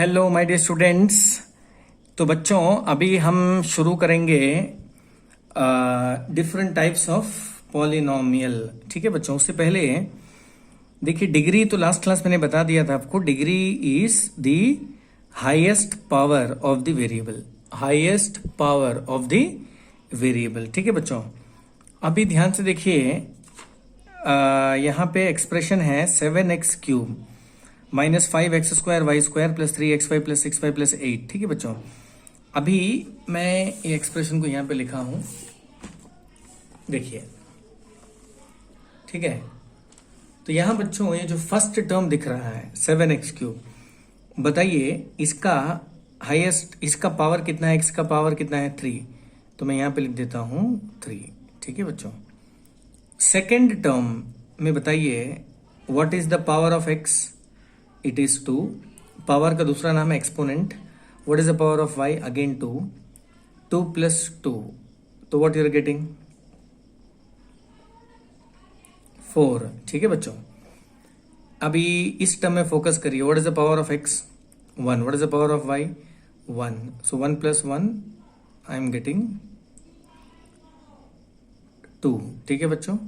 Hello my dear students. तो बच्चों अभी हम शुरू करेंगे डिफरेंट टाइप्स ऑफ पॉलिनोमियल। ठीक है बच्चों, उससे पहले देखिए डिग्री तो लास्ट क्लास मैंने बता दिया था आपको। Degree is the highest power of the variable, highest power of the variable. ठीक है बच्चों, अभी ध्यान से देखिए, यहाँ पे एक्सप्रेशन है 7x³ -5x² y² plus 3xy plus 6y plus 8। ठीक है बच्चों, अभी मैं ये एक्सप्रेशन को यहां पे लिखा हूं, देखिए। ठीक है, तो यहां बच्चों ये जो फर्स्ट टर्म दिख रहा है 7x³, बताइए इसका हाईएस्ट, इसका पावर कितना है, x का पावर कितना है 3, तो मैं यहां पे लिख देता हूं 3। ठीक है बच्चों, सेकेंड टर्म में बताइए what is the power of x, it is 2। Power का दूसरा नाम है exponent. What is the power of y, again 2। 2 plus 2, तो व्हाट यू आर गेटिंग 4। ठीक है बच्चों, अभी इस टर्म में फोकस करिए। What is the power of x, 1। What is the power of y, 1। So 1 plus 1 I am getting 2। ठीक है बच्चों,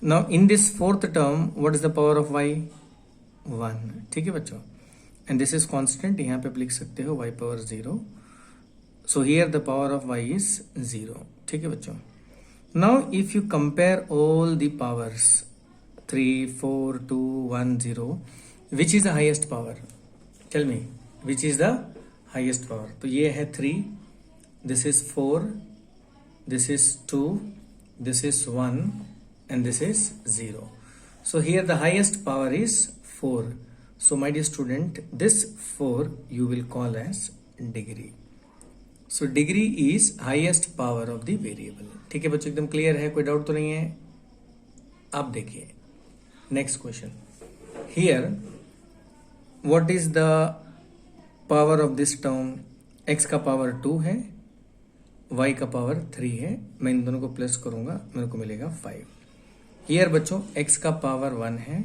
now in this fourth term what is the power of y, 1। ठीक है बच्चों, एंड दिस इज कांस्टेंट, यहां पे आप लिख सकते हो y power 0। So here the power of y is 0। ठीक है बच्चों, now if you compare all the powers 3 4 2 1 0, which is the highest power, tell me which is the highest power. तो ये है 3, this is 4, this is 2, this is 1 and this is 0. So here the highest power is 4. So my dear student, this 4 you will call as degree. So degree is highest power of the variable. ठीक है बच्चों, एकदम clear है, कोई doubt तो नहीं है। अब देखिए next question, here what is the power of this term. x का पावर 2 है, y का पावर 3 है, मैं इन दोनों को प्लस करूंगा, मेरे को मिलेगा 5। हियर बच्चों x का पावर 1 है,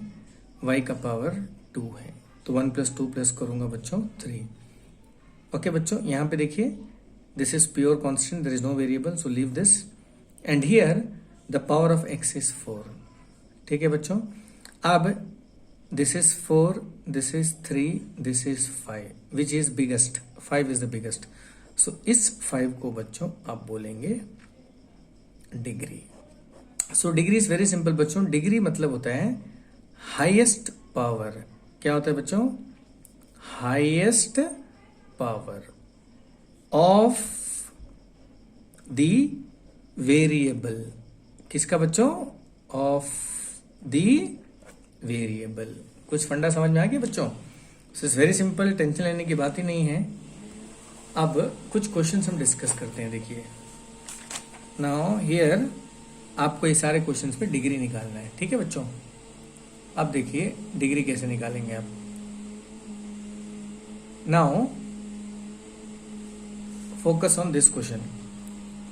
y का पावर 2 है, तो 1 प्लस 2 प्लस करूंगा बच्चों 3। ओके बच्चों, यहां पे देखिए this is pure constant, there is no variable, so leave this. And here the power of x is 4। ठीक है बच्चों, अब this is 4, this is 3, this is 5, which is biggest, 5 is the biggest. So इस 5 को बच्चों आप बोलेंगे degree. So degree is very simple बच्चों, डिग्री मतलब होता है हाईएस्ट पावर। क्या होता है बच्चों, highest power of the variable. किसका बच्चों, ऑफ द वेरिएबल। कुछ फंडा समझ में आ गया बच्चों, इट्स वेरी सिंपल, टेंशन लेने की बात ही नहीं है। अब कुछ क्वेश्चंस हम डिस्कस करते हैं। देखिए नाउ हियर आपको ये सारे क्वेश्चंस पे डिग्री निकालना है। ठीक है बच्चों, अब देखिए डिग्री कैसे निकालेंगे आप। Now focus on this question,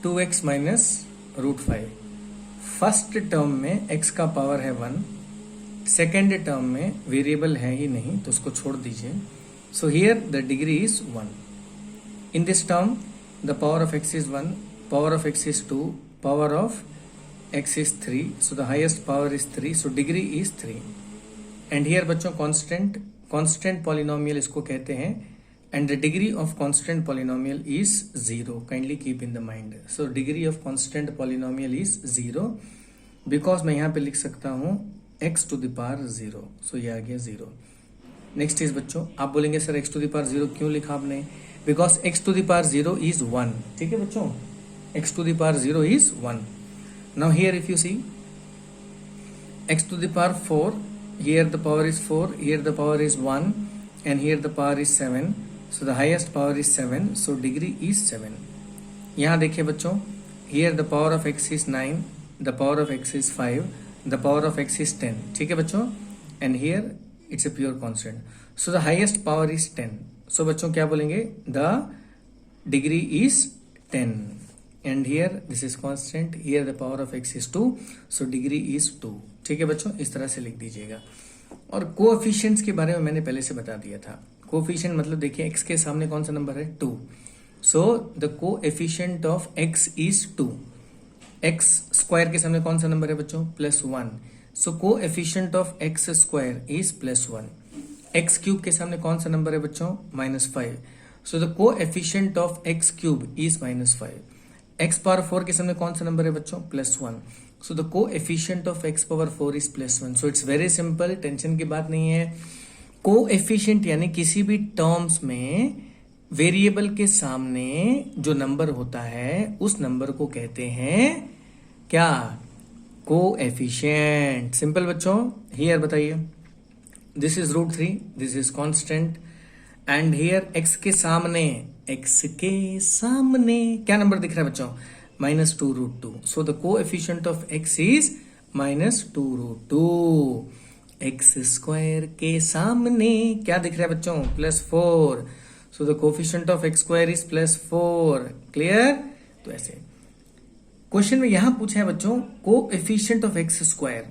2x minus √5। First term में x का पावर है 1, सेकेंड टर्म में वेरिएबल है ही नहीं तो उसको छोड़ दीजिए। सो here the degree is 1। In this term the power of x is 1, power of x is 2, power of x is 3, so the highest power is 3, so degree is 3. And here बच्चों constant polynomial इसको कहते हैं, and the degree of constant polynomial is 0. Kindly keep in the mind. So degree of constant polynomial is 0 because मैं यहाँ पे लिख सकता हूँ x to the power 0, so ये आ गया 0. नेक्स्ट इज बच्चों, आप बोलेंगे sir x to the power 0 क्यों लिखा आपने, because x to the power 0 is 1. ठीक है बच्चों, x to the power 0 is 1. Now here if you see x to the power 4, here the power is 4, here the power is 1 and here the power is 7, so the highest power is 7, so degree is 7. यहाँ देखिए बच्चों, here the power of x is 9, the power of x is 5, the power of x is 10. ठीक है बच्चों, and here it's a pure constant, so the highest power is 10. So बच्चों क्या बोलेंगे, the degree is 10. And here this is constant, here the power of x is 2, so degree is 2. ठीक है बच्चों, इस तरह से लिख दीजिएगा। और कोएफिशिएंट्स के बारे में मैंने पहले से बता दिया था। कोएफिशिएंट मतलब देखिए x के सामने कौन सा नंबर है 2, so the coefficient of x is 2। x square के सामने कौन सा नंबर है बच्चों +1, so coefficient of x square is +1। x cube के सामने कौन सा नंबर है बच्चों -5, so the coefficient of x cube is -5। x power 4 के सामने कौन सा नंबर है बच्चों +1, so the coefficient of x power 4 is +1। So it's very simple, tension की बात नहीं है। कोएफिशिएंट यानी किसी भी टर्म्स में वेरिएबल के सामने जो नंबर होता है उस नंबर को कहते हैं क्या, कोएफिशिएंट। सिंपल बच्चों, हियर बताइए, this is √3, this is constant, and here x के सामने क्या नंबर दिख रहा है बच्चों -2√2, सो the coefficient of x is -2√2। x square के सामने क्या दिख रहा है बच्चों +4, सो the coefficient of x square is +4। Clear? तो ऐसे क्वेश्चन में यहां पूछा है बच्चों कोएफिशिएंट ऑफ x स्क्वायर।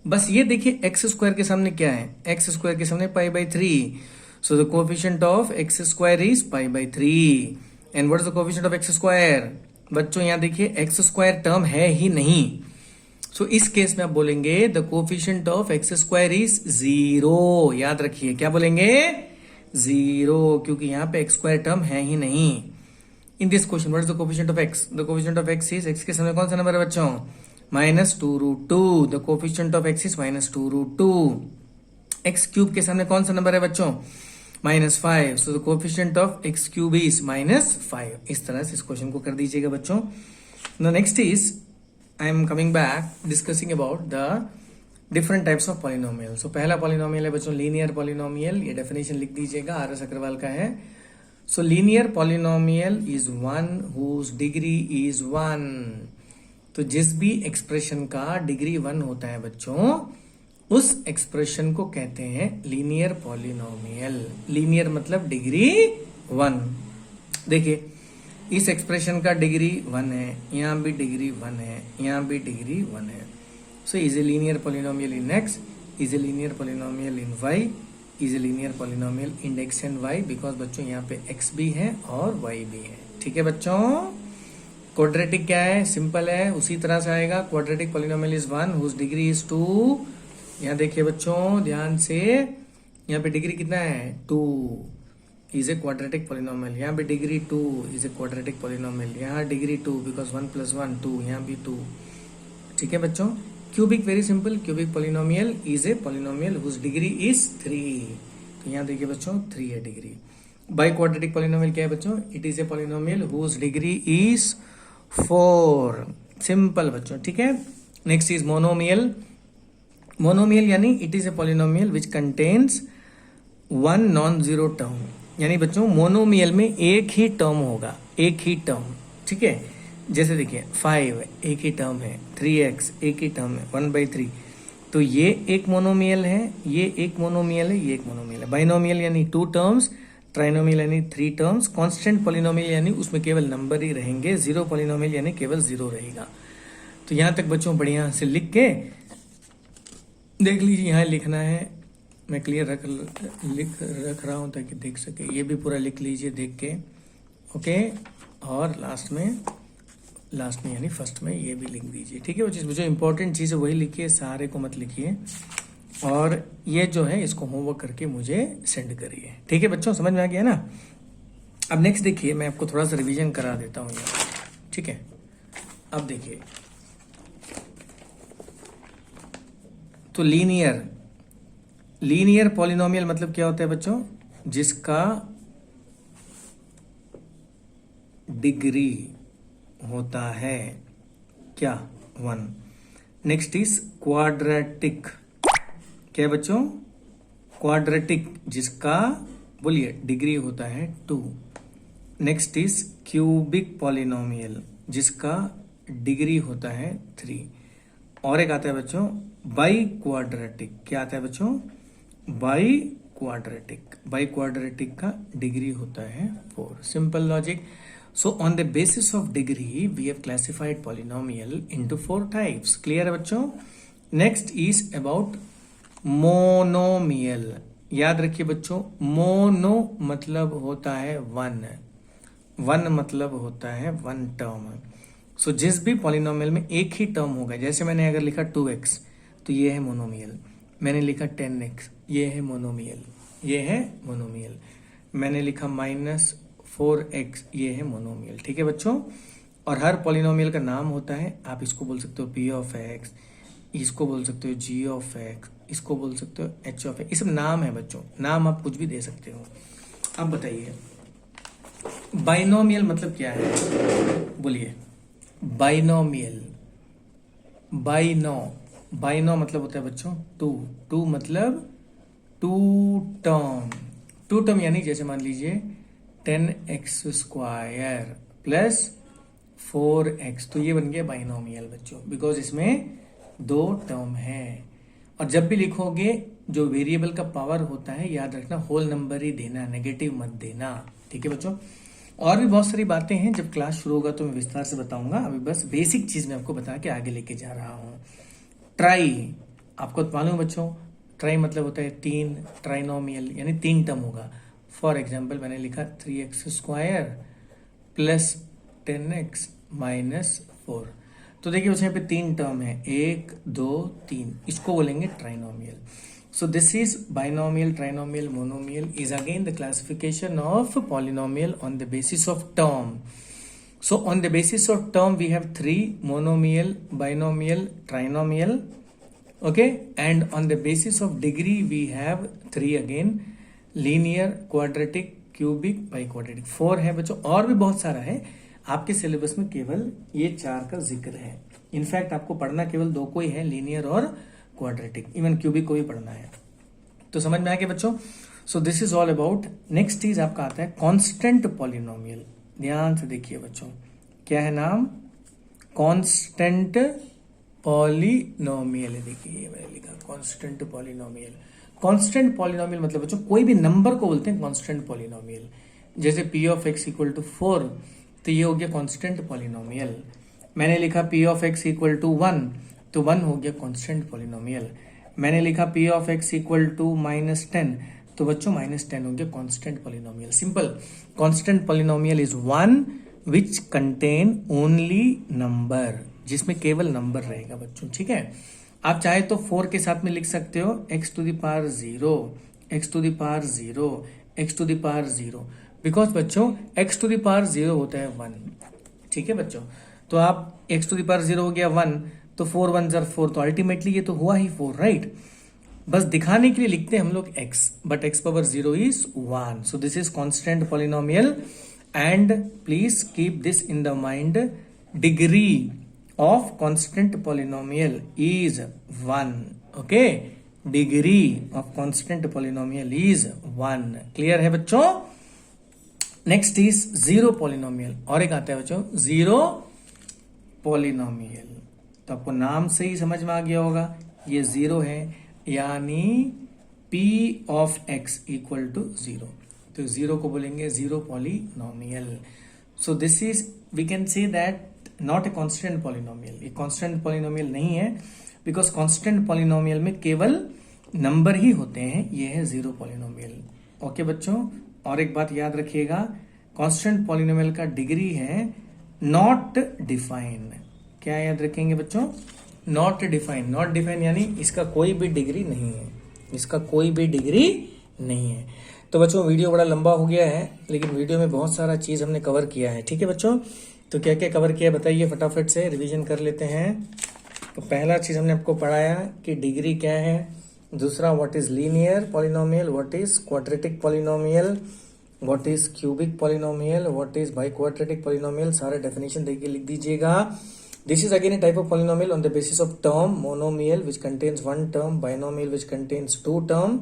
बस ये देखिए x स्क्वायर के सामने क्या है, x स्क्वायर के सामने π/3, so the coefficient of x square is π/3 and what is the coefficient of x square? बच्चों यहां देखिए x स्क्वायर टर्म है ही नहीं, सो इस केस में आप बोलेंगे the coefficient of x square is 0। याद रखिए क्या बोलेंगे 0, क्योंकि यहां पे x स्क्वायर टर्म है ही नहीं। In this question what is the coefficient of x? The coefficient of x is x के सामने कौन सा नंबर है बच्चों -2√2, the coefficient of x is -2√2। x cube के सामने कौन सा नंबर है बच्चों -5, so the coefficient of x cube is -5। इस तरह से इस क्वेश्चन को कर दीजिएगा बच्चों। The next is I am coming back discussing about the different types of polynomial. So पहला पॉलिनोमियल है बच्चों लीनियर पॉलिनोमियल, ये डेफिनेशन लिख दीजिएगा, आर एस अग्रवाल का है। So linear polynomial is one whose degree is 1। तो जिस भी एक्सप्रेशन का डिग्री 1 होता है बच्चों उस एक्सप्रेशन को कहते हैं लीनियर पॉलिनोमियल। लीनियर मतलब डिग्री 1। देखिए इस एक्सप्रेशन का डिग्री 1 है, यहां भी डिग्री 1 है, यहां भी डिग्री 1 है। So is a linear polynomial in x, is a linear polynomial in y, is a linear polynomial in x and y, because बच्चों यहाँ पे x भी है और y भी है। ठीक है बच्चों। क्वाड्रेटिक क्या है, सिंपल है, उसी तरह से आएगा। Quadratic polynomial is 1 whose degree is 2। यहाँ देखिए बच्चों ध्यान से, यहाँ पे डिग्री कितना है 2, इज ए क्वाड्रेटिक पॉलिनोमियल। यहाँ पे degree 2 is a quadratic polynomial. यहाँ डिग्री 2 बिकॉज 1 + 1 2, यहाँ भी 2। ठीक है बच्चों। Cubic very simple, cubic polynomial is a polynomial whose degree is 3। तो यहाँ देखिए बच्चों 3 है डिग्री। बाई क्वाड्रेटिक पॉलिनोमियल क्या है बच्चों, it is a polynomial whose degree is 4। Simple बच्चों, ठीक है। Next is monomial. मोनोमियल यानी it is a polynomial which contains 1 nonzero term. यानी बच्चों मोनोमियल में एक ही टर्म होगा, एक ही टर्म। ठीक है, जैसे देखिए 5 एक ही टर्म है, 3x एक ही टर्म है, 1/3। तो ये एक मोनोमियल है, ये एक मोनोमियल है, ये एक मोनोमियल है। बाइनोमियल यानी 2 टर्म्स, ट्राइनोमियल यानी 3 टर्म्स, कांस्टेंट पॉलिनोमियल यानी उसमें केवल नंबर ही रहेंगे, जीरो पॉलिनोमियल यानी केवल 0 रहेगा। तो यहाँ तक बच्चों बढ़िया से लिख के देख लीजिए, यहाँ लिखना है, मैं क्लियर रख रहा हूँ ताकि देख सके। ये भी पूरा लिख लीजिए देख के, ओके। और लास्ट में यानी फर्स्ट में ये भी लिख दीजिए। ठीक है, वो चीज़ जो इंपॉर्टेंट चीज़ है वही लिखिए, सारे को मत लिखिए। और ये जो है इसको होमवर्क करके मुझे सेंड करिए। ठीक है बच्चों, समझ में आ गया ना। अब नेक्स्ट देखिए, मैं आपको थोड़ा सा रिवीजन करा देता हूँ यहाँ। ठीक है, अब देखिए, तो लीनियर पॉलिनोमियल मतलब क्या होता है बच्चों, जिसका डिग्री होता है क्या 1। Next is quadratic. क्या है बच्चों, क्वाड्रेटिक जिसका बोलिए डिग्री होता है 2। नेक्स्ट इज क्यूबिक पॉलिनोमियल जिसका डिग्री होता है 3। और एक आता है बच्चों बाई क्वाड्रेटिक। क्या आता है बच्चों, बाई क्वाड्रेटिक। बाई क्वाड्रेटिक का डिग्री होता है 4। Simple logic. So on the basis of degree, we have classified polynomial into 4 types. Clear है बच्चों? Next is about monomial. याद रखिए बच्चों, मोनो मतलब होता है वन, वन मतलब होता है वन टर्म। सो जिस भी पॉलिनोमियल में एक ही टर्म होगा, जैसे मैंने अगर लिखा 2x तो ये है मोनोमियल, मैंने लिखा 10x ये है मोनोमियल, ये है मोनोमियल, मैंने लिखा -4x ये है मोनोमियल। ठीक है बच्चों, और हर पॉलिनोमियल का नाम होता है, आप इसको बोल सकते हो p ऑफ x, इसको बोल सकते हो g ऑफ x, इसको बोल सकते हो h ऑफ x, ये सब नाम है बच्चों, नाम आप कुछ भी दे सकते हो। अब बताइए बाइनोमियल मतलब क्या है, बोलिए। बाइनोमियल, बाइनो मतलब होता है बच्चों टू मतलब टू टर्म यानी जैसे मान लीजिए 10x² प्लस 4x, तो ये बन गया बाइनोमियल बच्चों, बिकॉज इसमें दो टर्म है। और जब भी लिखोगे जो वेरिएबल का पावर होता है, याद रखना होल नंबर ही देना, नेगेटिव मत देना। ठीक है बच्चों, और भी बहुत सारी बातें हैं, जब क्लास शुरू होगा तो मैं विस्तार से बताऊंगा, अभी बस बेसिक चीज मैं आपको बता के आगे लेके जा रहा हूं। ट्राई, आपको मालूम बच्चों, ट्राई मतलब होता है तीन, ट्राइनोमियल यानी तीन टर्म होगा। फॉर एग्जाम्पल मैंने लिखा 3x² प्लस 10x माइनस 4, तो देखिए बच्चों यहाँ पे तीन टर्म है, 1 2 3, इसको बोलेंगे trinomial. So this is binomial, trinomial, monomial is again the classification of polynomial on the basis of term. So on the basis of term we have three: monomial, binomial, trinomial. Okay, and on the basis of degree we have three again: linear, quadratic, cubic, biquadratic. 4 है बच्चों, और भी बहुत सारा है, आपके syllabus में केवल ये 4 का जिक्र है। इनफैक्ट आपको पढ़ना केवल 2 को ही है, लीनियर और क्वाड्रेटिक, इवन क्यूबिक को भी पढ़ना है। तो समझ में आ गया बच्चों। सो this is all about. Next चीज आपका आता है कांस्टेंट पॉलिनोमियल। ध्यान से देखिए बच्चों, क्या है नाम, कांस्टेंट पॉलिनोमियल। देखिए ये मैंने लिखा कांस्टेंट पॉलिनोमियल। कांस्टेंट पॉलिनोमियल मतलब बच्चों कोई भी नंबर को बोलते हैं कांस्टेंट पॉलिनोमियल। जैसे p of x equal to 4, तो ये हो गया कांस्टेंट पॉलिनोमियल। मैंने लिखा p of x equal to 1, तो 1 हो गया कांस्टेंट पॉलिनोमियल। मैंने लिखा p of x equal to -10, तो बच्चों -10 हो गया constant polynomial. Simple, constant polynomial is one which contain only number, जिसमें केवल नंबर रहेगा बच्चों। ठीक है, आप चाहे तो 4 के साथ में लिख सकते हो x to the power 0, x to the power 0, x to the power 0, because बच्चों x टू द पावर 0 होता है 1। ठीक है बच्चों, तो आप x टू द पावर 0 हो गया 1, तो 4 1 ज़र 4, तो अल्टीमेटली ये तो हुआ ही 4, राइट। बस दिखाने के लिए लिखते हैं हम लोग x, but x power 0 is 1। So this is constant polynomial and please keep this in the mind, degree of constant polynomial is 1। Okay, degree of constant polynomial is 1। Clear है बच्चों। नेक्स्ट इज जीरो पॉलिनोमियल, और एक आता है बच्चों zero polynomial. तो आपको नाम से ही समझ में आ गया होगा, ये जीरो है, यानी p ऑफ x इक्वल टू 0, तो जीरो को बोलेंगे zero polynomial. So this is, we can say that not a constant polynomial, ये कांस्टेंट पॉलिनोमियल नहीं है, बिकॉज कांस्टेंट पॉलिनोमियल में केवल नंबर ही होते हैं, ये है जीरो पॉलिनोमियल। ओके बच्चों, और एक बात याद रखिएगा, कांस्टेंट पॉलिनोमियल का डिग्री है नॉट डिफाइन। क्या याद रखेंगे बच्चों, नॉट डिफाइन। नॉट डिफाइन यानी इसका कोई भी डिग्री नहीं है, इसका कोई भी डिग्री नहीं है। तो बच्चों वीडियो बड़ा लंबा हो गया है, लेकिन वीडियो में बहुत सारा चीज हमने कवर किया है। ठीक है बच्चों, तो क्या क्या कवर किया बताइए, फटाफट से रिवीजन कर लेते हैं। तो पहला चीज हमने आपको पढ़ाया कि डिग्री क्या है, दूसरा what is linear polynomial, what is quadratic polynomial, what is cubic polynomial, what is biquadratic polynomial, सारा डेफिनेशन देखिए लिख दीजिएगा। This is again a type of polynomial on the basis of term, monomial which contains one term, binomial which contains two term,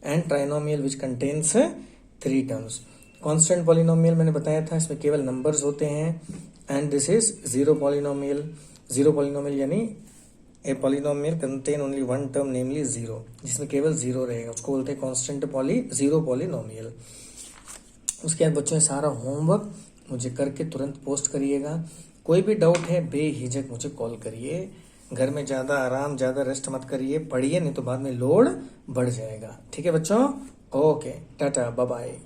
and trinomial which contains three terms. Constant polynomial मैंने बताया था, इसमें केवल numbers होते हैं, and this is zero polynomial. Zero polynomial यानी a polynomial contain only one term, namely zero, जिसमें केवल zero रहेगा, उसको बोलते हैं constant zero polynomial. उसके बाद बच्चों सारा होमवर्क मुझे करके तुरंत पोस्ट करिएगा। कोई भी डाउट है बेहिचक मुझे कॉल करिए, घर में ज्यादा आराम, ज्यादा रेस्ट मत करिए, पढ़िए, नहीं तो बाद में लोड बढ़ जाएगा। ठीक है बच्चों, ओके, टाटा, बाय बाय।